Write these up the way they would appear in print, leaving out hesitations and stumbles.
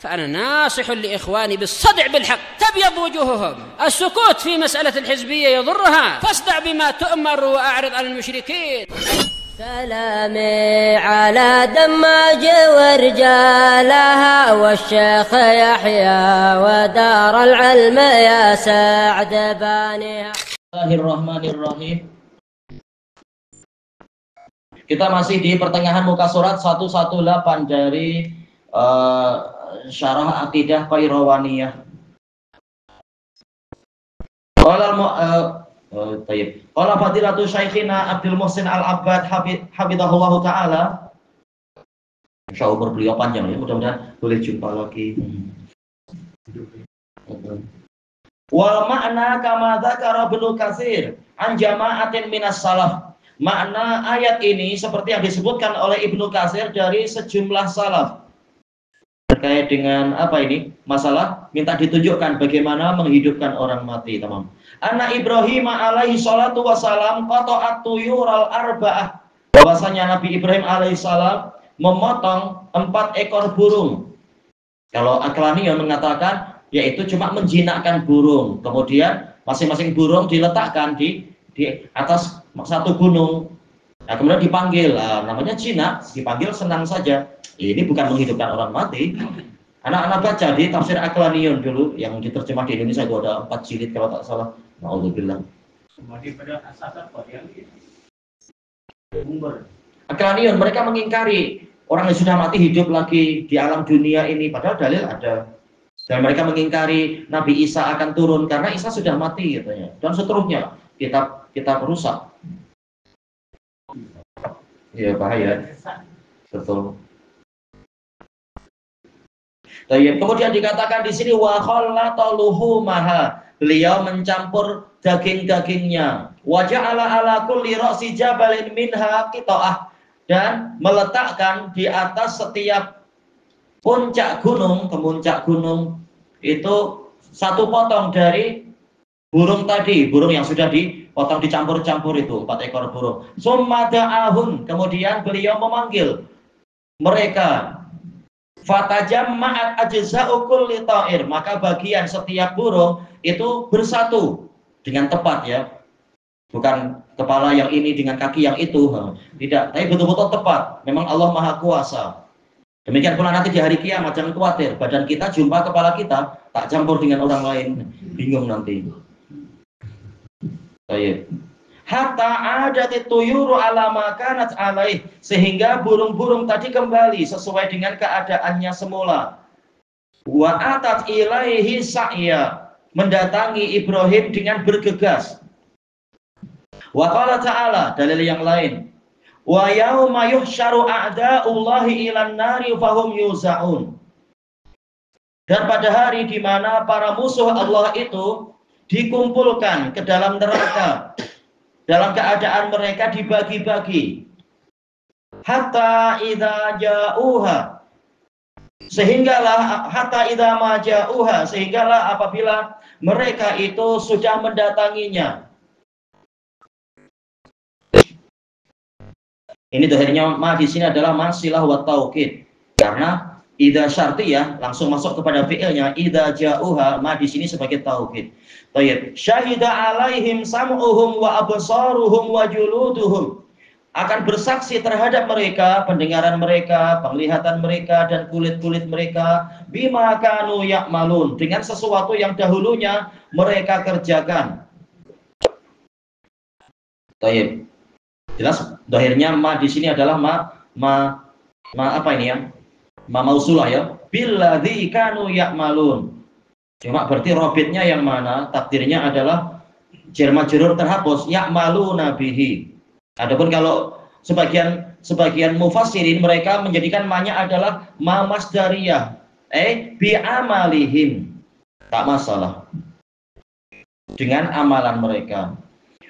فأنا ناصح لإخواني بالصدع بالحق تبيض وجوههم. السكوت في مسألة الحزبية يضرها، فاصدع بما تؤمر وأعرض عن المشركين. سلامي على دماج ورجالها والشيخ يحيى ودار العلم يا سعد بانيها. Bismillahirrahmanirrahim. Kita masih di pertengahan muka surat 118 dari Syarah Aqidah Qayrawaniyah. Qala fadilatu Syekhina Abdul Muhsin Al-Abbad hafizahullah taala. Insya Allah beliau panjang ya, mudah-mudahan boleh jumpa lagi. Wal makna kama dzakara Ibnu Katsir an jama'atin minas salaf. Makna ayat ini seperti yang disebutkan oleh Ibnu Katsir dari sejumlah salaf. Terkait dengan apa ini? Masalah minta ditunjukkan bagaimana menghidupkan orang mati, teman. Anna Ibrahim alaihi salatu wassalam qata'at tuyural arba'ah. Bahwasanya Nabi Ibrahim alaihi salam memotong 4 ekor burung. Kalau Aqlaniyon mengatakan yaitu cuma menjinakkan burung. Kemudian masing-masing burung diletakkan di atas satu gunung. Nah, kemudian dipanggil, namanya jinak, dipanggil senang saja. Ini bukan menghidupkan orang mati. Anak-anak baca di tafsir Aqlaniyon dulu yang diterjemah di Indonesia itu ada 4 jilid kalau tak salah. Na'udzubillah. Aqlaniyon mereka mengingkari orang yang sudah mati hidup lagi di alam dunia ini, padahal dalil ada. Dan mereka mengingkari Nabi Isa akan turun karena Isa sudah mati katanya. Dan seterusnya kitab rusak. Ya bahaya. Betul. Kemudian dikatakan di sini wa khallata luhumaha. Beliau mencampur daging-dagingnya. Wa ja'ala ala kulli ra'si jabalin minha qita'ah, dan meletakkan di atas setiap kemuncak gunung itu satu potong dari burung tadi, burung yang sudah dipotong dicampur-campur itu 4 ekor burung. Summa da'ahun, kemudian beliau memanggil mereka. Fatajamma'at ajza'u kulli ta'ir, maka bagian setiap burung itu bersatu dengan tepat ya. Bukan kepala yang ini dengan kaki yang itu, tidak, tapi betul-betul tepat. Memang Allah Maha Kuasa. Demikian pula nanti di hari kiamat, jangan khawatir, badan kita jumpa kepala kita tak campur dengan orang lain, bingung nanti. Baik. Hatta adati tuyuru ala ma kanat alaih, sehingga burung-burung tadi kembali sesuai dengan keadaannya semula. Wa atat ilaihi sa'ya, mendatangi Ibrahim dengan bergegas. Wa qala ta'ala, dalil yang lain. Wa yauma yuhsyaru a'da'ullahi ilan nari fahum yuza'un. Dan pada hari di mana para musuh Allah itu dikumpulkan ke dalam neraka, dalam keadaan mereka dibagi-bagi. Hatta idza ja'uha, sehinggalah hatta idza ma ja'uha, sehinggalah apabila mereka itu sudah mendatanginya. Ini dohirnya ma di sini adalah masilah wa taukid. Karena idza syartiyah langsung masuk kepada fi'ilnya, idza ja'uha, ma di sini sebagai taukid. Baik, syahida alaihim sam'uhum wa absaruhum wa juluduhum, akan bersaksi terhadap mereka pendengaran mereka, penglihatan mereka, dan kulit-kulit mereka, bima kanu ya'malun, dengan sesuatu yang dahulunya mereka kerjakan. Baik. Jelas dohirnya ma di sini adalah ma apa ini ya? Ma mausulah ya. Billadzi kanu ya'malun. Cuma berarti robitnya yang mana? Takdirnya adalah jar majrur terhapus, ya'maluna bihi. Adapun kalau sebagian mufassirin mereka menjadikan ma-nya adalah ma masdariyah, bi amalihim. Tak masalah. Dengan amalan mereka.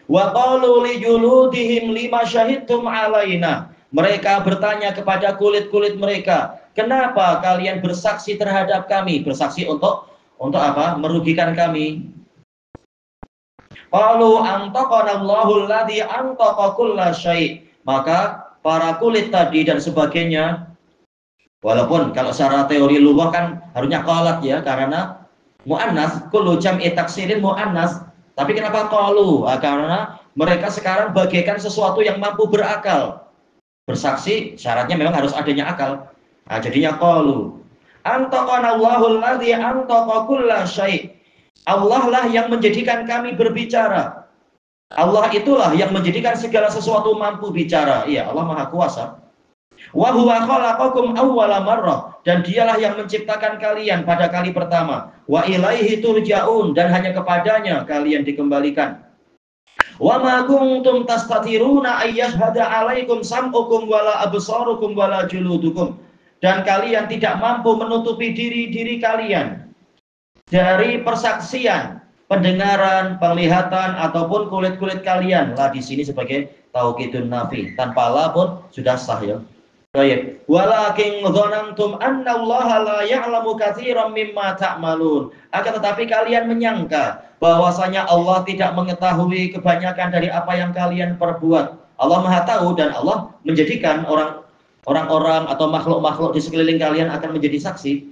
Wa qalu li juludihim lima syahidtum alaina. Mereka bertanya kepada kulit-kulit mereka, kenapa kalian bersaksi terhadap kami? Bersaksi untuk apa? Merugikan kami. Qalu antaqanallahu alladzi antaqa kulla syai'. Maka para kulit tadi dan sebagainya Walaupun kalau secara teori lughah kan harusnya qalat ya, karena muannas, kullu jam'i taksirin muannas. Tapi kenapa qalu? Karena mereka sekarang bagaikan sesuatu yang mampu berakal. Bersaksi syaratnya memang harus adanya akal. Nah, jadinya qalu. Antaqana Allahul ladzi antaqa kulla syai'. Allah lah yang menjadikan kami berbicara. Allah itulah yang menjadikan segala sesuatu mampu bicara. Iya, Allah Maha Kuasa. Wa huwa khalaqakum awwala marrah, dan dialah yang menciptakan kalian pada kali pertama. Wa ilaihi turja'un, dan hanya kepadanya kalian dikembalikan. Wa ma kuntum tastatiruna ayyashhada 'alaikum sam'ukum wala absarukum wala juludukum, dan kalian tidak mampu menutupi diri kalian dari persaksian, pendengaran, penglihatan ataupun kulit-kulit kalian. Lah di sini sebagai taukidun nafi, tanpa la pun sudah sah ya. Baik. Walakin dzanantum annallaha la ya'lamu katsiran mimma ta'malun. Akan tetapi kalian menyangka bahwasanya Allah tidak mengetahui kebanyakan dari apa yang kalian perbuat. Allah Maha tahu, dan Allah menjadikan orang-orang atau makhluk-makhluk di sekeliling kalian akan menjadi saksi.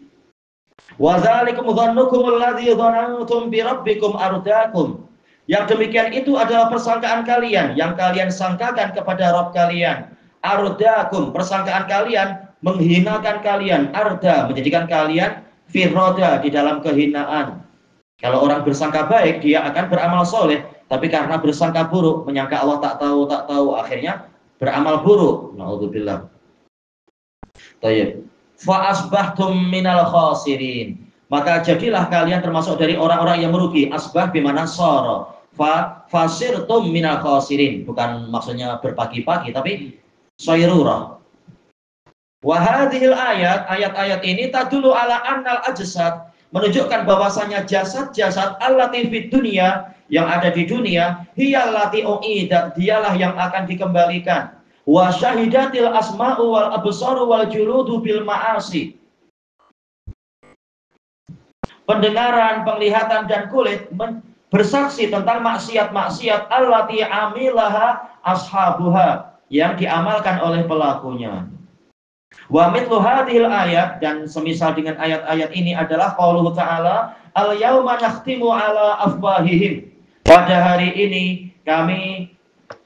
Wa dzalikum dhannukum alladzi dhanantum bi rabbikum ardaakum. Yang demikian itu adalah persangkaan kalian yang kalian sangkakan kepada Rabb kalian. Ardakum, persangkaan kalian menghinakan kalian. Arda, menjadikan kalian firroda, di dalam kehinaan. Kalau orang bersangka baik, dia akan beramal soleh. Tapi karena bersangka buruk, menyangka Allah tak tahu, akhirnya beramal buruk. Na'udzubillah. Tayyib. Fa asbahtum minal khasirin. Maka jadilah kalian termasuk dari orang-orang yang merugi. Asbah bimana sara. Fasirtum minal khasirin. Bukan maksudnya berpagi-pagi, tapi sayrurah. Wa hadhil ayat ini tadulu ala annal ajsad, menunjukkan bahwasanya jasad-jasad allati fid dunya, yang ada di dunia, hiyallati uidat, dialah yang akan dikembalikan. Wa syahidatil asma'u wal absaru wal juludu bil ma'asi. Pendengaran, penglihatan dan kulit bersaksi tentang maksiat-maksiat allati amilaha ashabuha, yang diamalkan oleh pelakunya. Wa mithlu hadhil ayat, dan semisal dengan ayat-ayat ini adalah qauluhu ta'ala, al-yauma nakhtimu ala afwahihim. Pada hari ini kami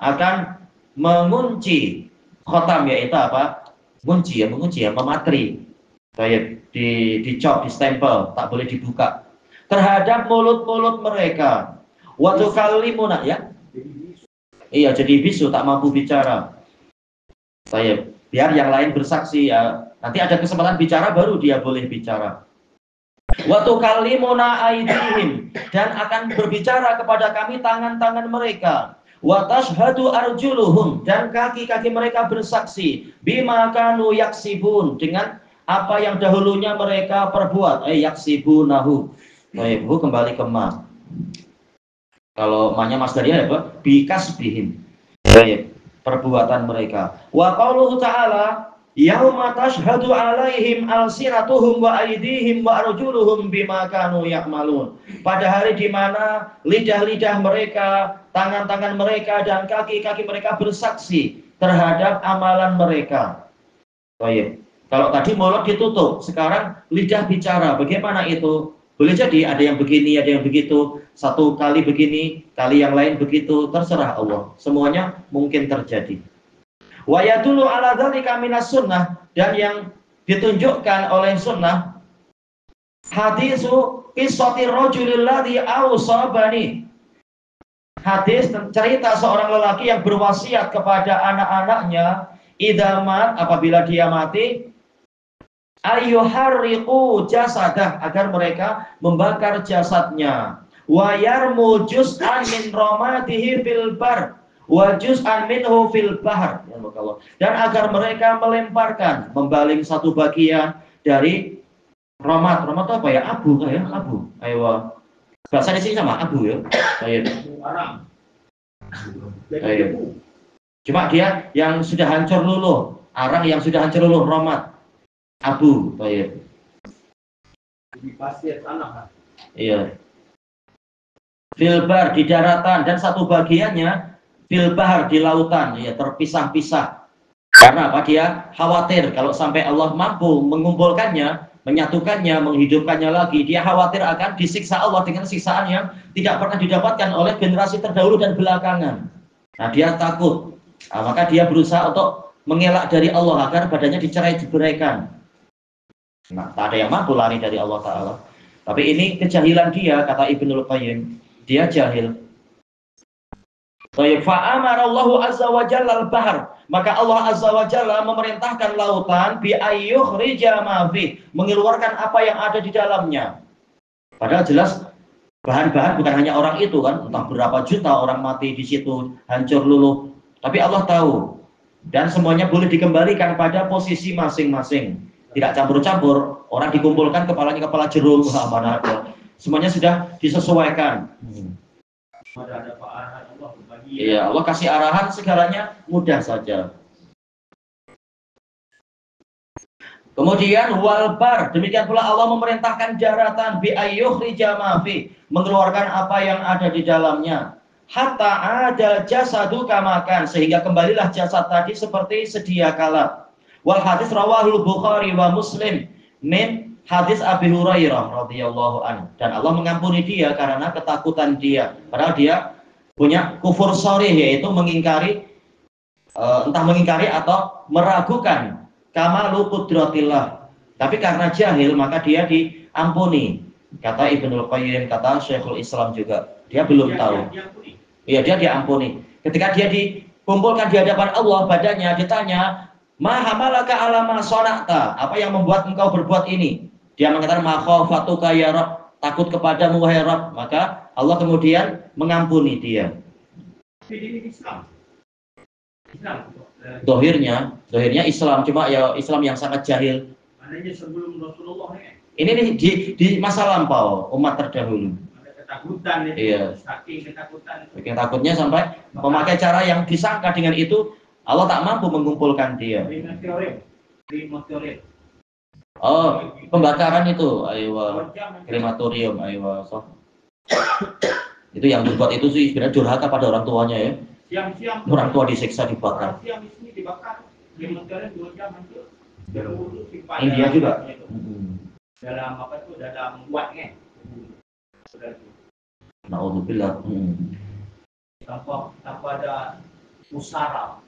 akan mengunci, khotam yaitu apa? Mengunci ya, mematri. Kayak dicop, distempel, tak boleh dibuka. Terhadap mulut-mulut mereka. Wa tukallimuna ya. Iya, jadi bisu, tak mampu bicara. Saya biar yang lain bersaksi ya. Nanti ada kesempatan bicara baru dia boleh bicara. Wa tukallimuna aydihim, dan akan berbicara kepada kami tangan-tangan mereka. Wa tashhadu arjuluhum, dan kaki-kaki mereka bersaksi. Bima kanu yaksibun, dengan apa yang dahulunya mereka perbuat. Yaksibunahu. Baik, kembali ke ma. Kalau mahnya mas dari apa? Bikas bihim. Baik, perbuatan mereka. Wa qauluhu ta'ala, yauma tashhadu 'alaihim alsinatuhum wa aydihim wa arjuluhum bima kanu ya'malun. Pada hari di mana lidah-lidah mereka, tangan-tangan mereka dan kaki-kaki mereka bersaksi terhadap amalan mereka. Baik. Kalau tadi mulut ditutup, sekarang lidah bicara. Bagaimana itu? Boleh jadi ada yang begini, ada yang begitu. Satu kali begini, kali yang lain begitu. Terserah Allah. Semuanya mungkin terjadi. Wa yadullu ala dzalika minas sunnah, dan yang ditunjukkan oleh sunnah hadisu qissatir rajulil ladzi awsabani. Hadis cerita seorang lelaki yang berwasiat kepada anak-anaknya, idzamat, apabila dia mati, ayyuharriqu jasadah, agar mereka membakar jasadnya. Wa yarmu juz'an min ramadihi fil bar wa juz'an minhu fil bahr. Dan agar mereka melemparkan, membaling satu bagian dari romat. Romat apa ya? Abu kayak abu. Ayo. Bahasa di sini sama abu ya. Ayo. Ayo. Cuma dia yang sudah hancur luluh, arang yang sudah hancur luluh, romat. Abu, baik. Di pasir tanah. Iya. Filbar di daratan, dan satu bagiannya filbahar di lautan, ya, terpisah-pisah. Karena apa? Dia khawatir kalau sampai Allah mampu mengumpulkannya, menyatukannya, menghidupkannya lagi, dia khawatir akan disiksa Allah dengan siksaan yang tidak pernah didapatkan oleh generasi terdahulu dan belakangan. Nah, dia takut. Nah, maka dia berusaha untuk mengelak dari Allah agar badannya dicerai-beraikan. Nah, tak ada yang mampu lari dari Allah Ta'ala. Tapi ini kejahilan dia, kata Ibnul Qayyim. Dia jahil. Fa'amarallahu azza wa jalla al-bahr. Maka Allah azza wa jalla memerintahkan lautan bi ayyukhrija ma fi, mengeluarkan apa yang ada di dalamnya. Padahal jelas bahan-bahan bukan hanya orang itu kan, entah berapa juta orang mati di situ, hancur luluh. Tapi Allah tahu. Dan semuanya boleh dikembalikan pada posisi masing-masing. Tidak campur-campur, orang dikumpulkan kepalanya kepala jeruk, mana ada. Semuanya sudah disesuaikan. Ada arahan Allah berbagi. Iya, Allah kasih arahan segalanya mudah saja. Kemudian walbar, demikian pula Allah memerintahkan daratan bi ayyukhrija ma fi, mengeluarkan apa yang ada di dalamnya. Hatta ada jasadu kamakan, sehingga kembalilah jasad tadi seperti sedia kala. Wal hadis rawahul Bukhari wa Muslim min hadis Abi Hurairah radhiyallahu anhu, dan Allah mengampuni dia karena ketakutan dia. Padahal dia punya kufur sharih, yaitu mengingkari entah mengingkari atau meragukan kamalu qudratillah. Tapi karena jahil maka dia diampuni. Kata Ibnul Qayyim, kata Syekhul Islam juga, dia belum tahu. Iya, dia diampuni. Ketika dia dikumpulkan di hadapan Allah, badannya ditanya, "Ma hamalaka ala ma sonakta?" Apa yang membuat engkau berbuat ini? Dia mengatakan, "Ma khafatuka ya Rabb," takut kepadamu wahai Rabb. Maka Allah kemudian mengampuni dia. Ini Islam. Dohirnya Islam, cuma ya Islam yang sangat jahil. Maknanya sebelum Rasulullah ini nih di masa lampau umat terdahulu. ada ketakutan itu. Iya. Saking ketakutan. Saking takutnya sampai memakai cara yang disangka dengan itu Allah tak mampu mengumpulkan dia. Krematorium. Oh, pembakaran itu, aywa, krematorium, aywa, so. Itu yang dibuat itu sih sebenarnya durhaka pada orang tuanya ya. Siang-siang orang tua disiksa dibakar. Siang di sini dibakar. Krematorium 2 jam hancur. India juga. Dalam apa itu? Dalam buatnya. Naudzubillah. Tanpa ada musara.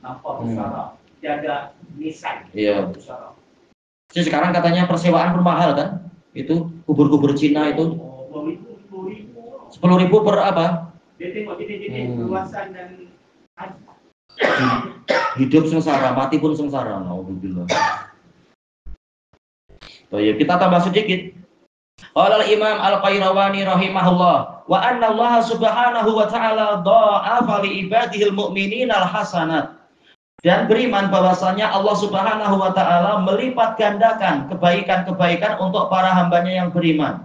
Tanpa musara. Tiada nisan. Iya. Musara. Jadi sekarang katanya persewaan pun mahal kan? Itu kubur-kubur Cina itu 10.000 per apa? Dia tengok jadi luasan dan hidup sengsara, mati pun sengsara. Naudzubillah. Oh ya, kita tambah sedikit. Qala al-Imam Al-Qayrawani rahimahullah, wa anna Allah subhanahu wa ta'ala dha'afa li ibadihi al-mu'minina al-hasanat. Dan beriman bahwasanya Allah Subhanahu wa ta'ala melipat gandakan kebaikan-kebaikan untuk para hambanya yang beriman.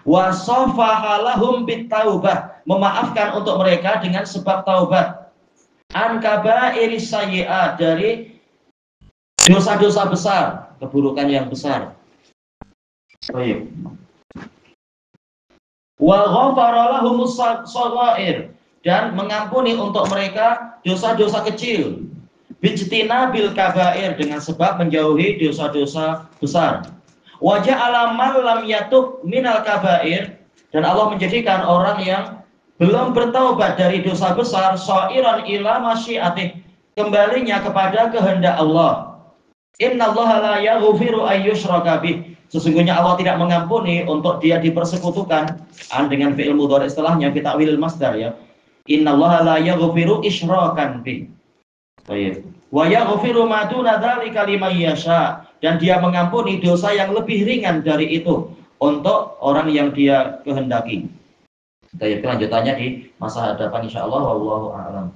Wa safaha lahum bitaubah, memaafkan untuk mereka dengan sebab taubat. An kabairis sayyi'at, dari dosa-dosa besar, keburukan yang besar. Baik. Wa ghafara lahumus shaghair, dan mengampuni untuk mereka dosa-dosa kecil. Bijtina bil kabair, dengan sebab menjauhi dosa-dosa besar. Wa ja'ala man lam yatub minal kabair, dan Allah menjadikan orang yang belum bertaubat dari dosa besar sa'iran ila masyiatih, kembalinya kepada kehendak Allah. Innallaha la yaghfiru ayyushraka bih, sesungguhnya Allah tidak mengampuni untuk dia dipersekutukan. Dengan fi'il mudhari istilahnya fi ta'wilil masdar ya. Innallaha la yaghfiru isyrakan bih. Baik. Wa yaghfiru ma duna dzalika liman yasha, dan dia mengampuni dosa yang lebih ringan dari itu untuk orang yang dia kehendaki. Baik, kelanjutannya di masa hadapan insyaallah, wallahu a'lam.